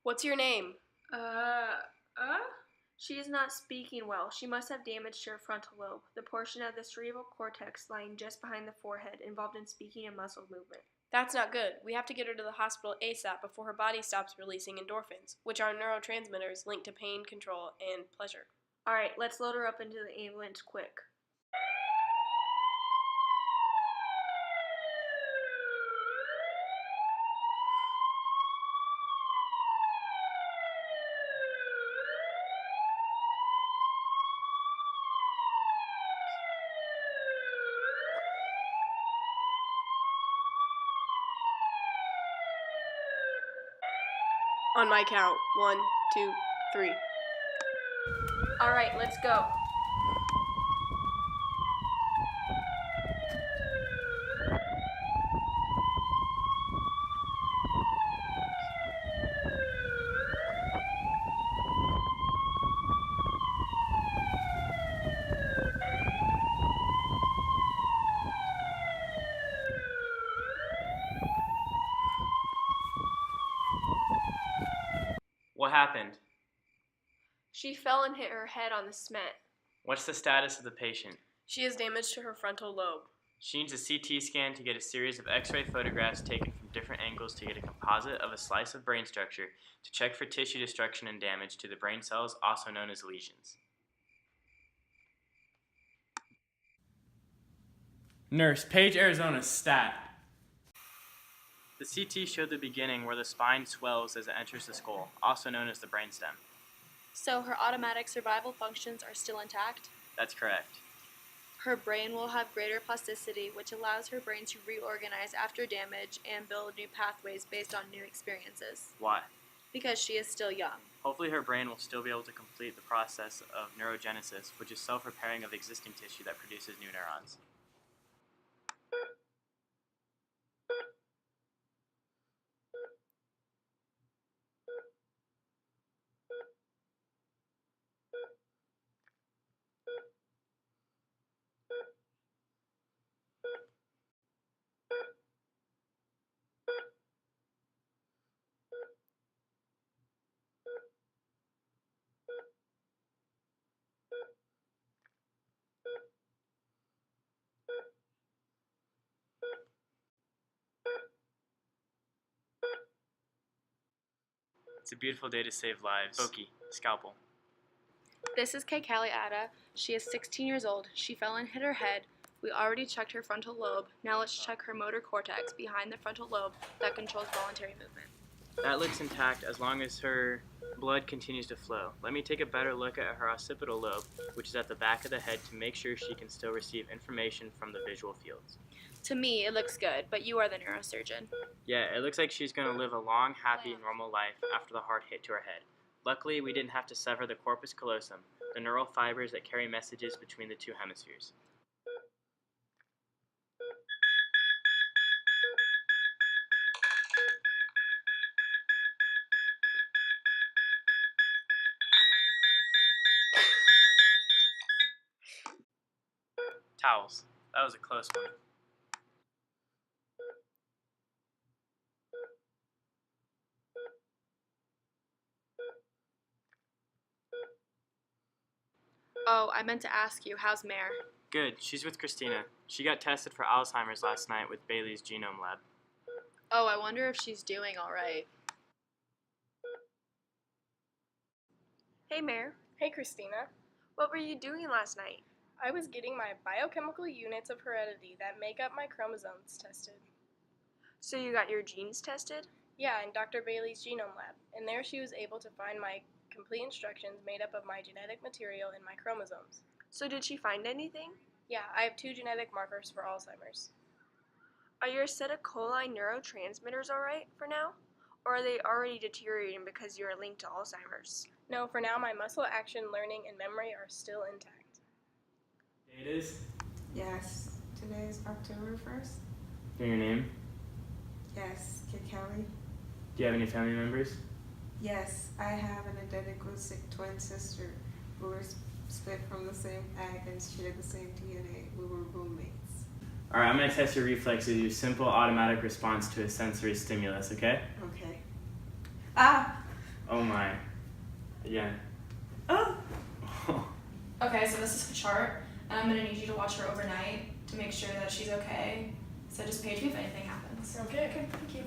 What's your name? She is not speaking well. She must have damage to her frontal lobe, the portion of the cerebral cortex lying just behind the forehead, involved in speaking and muscle movement. That's not good. We have to get her to the hospital ASAP before her body stops releasing endorphins, which are neurotransmitters linked to pain, control, and pleasure. Alright, let's load her up into the ambulance quick. On my count. 1, 2, 3. Alright, let's go. What happened? She fell and hit her head on the cement. What's the status of the patient? She has damage to her frontal lobe. She needs a CT scan to get a series of X-ray photographs taken from different angles to get a composite of a slice of brain structure to check for tissue destruction and damage to the brain cells, also known as lesions. Nurse, Page, Arizona, stat. The CT showed the beginning where the spine swells as it enters the skull, also known as the brainstem. So her automatic survival functions are still intact? That's correct. Her brain will have greater plasticity, which allows her brain to reorganize after damage and build new pathways based on new experiences. Why? Because she is still young. Hopefully her brain will still be able to complete the process of neurogenesis, which is self-repairing of existing tissue that produces new neurons. It's a beautiful day to save lives. Pokey, scalpel. This is Kay Ada. She is 16 years old. She fell and hit her head. We already checked her frontal lobe. Now let's check her motor cortex behind the frontal lobe that controls voluntary movement. That looks intact as long as her blood continues to flow. Let me take a better look at her occipital lobe, which is at the back of the head, to make sure she can still receive information from the visual fields. To me, it looks good, but you are the neurosurgeon. Yeah, it looks like she's going to live a long, happy, normal life after the hard hit to her head. Luckily, we didn't have to sever the corpus callosum, the neural fibers that carry messages between the two hemispheres. Towels. That was a close one. Oh, I meant to ask you, how's Mare? Good. She's with Christina. She got tested for Alzheimer's last night with Bailey's genome lab. Oh, I wonder if she's doing all right. Hey, Mare. Hey, Christina. What were you doing last night? I was getting my biochemical units of heredity that make up my chromosomes tested. So you got your genes tested? Yeah, in Dr. Bailey's genome lab, and there she was able to find my complete instructions made up of my genetic material in my chromosomes. So did she find anything? Yeah, I have 2 genetic markers for Alzheimer's. Are your acetylcholine neurotransmitters alright for now? Or are they already deteriorating because you are linked to Alzheimer's? No, for now my muscle action, learning, and memory are still intact. It is? Yes. Today is October 1st? Know your name? Yes. Kid Kelly? Do you have any family members? Yes. I have an identical sick twin sister who were split from the same egg and shared the same DNA. We were roommates. Alright, I'm going to test your reflexes, your simple automatic response to a sensory stimulus, okay? Okay. Ah! Oh my. Again. Oh. Okay, so this is the chart, and I'm gonna need you to watch her overnight to make sure that she's okay. So just page me if anything happens. Okay, thank you.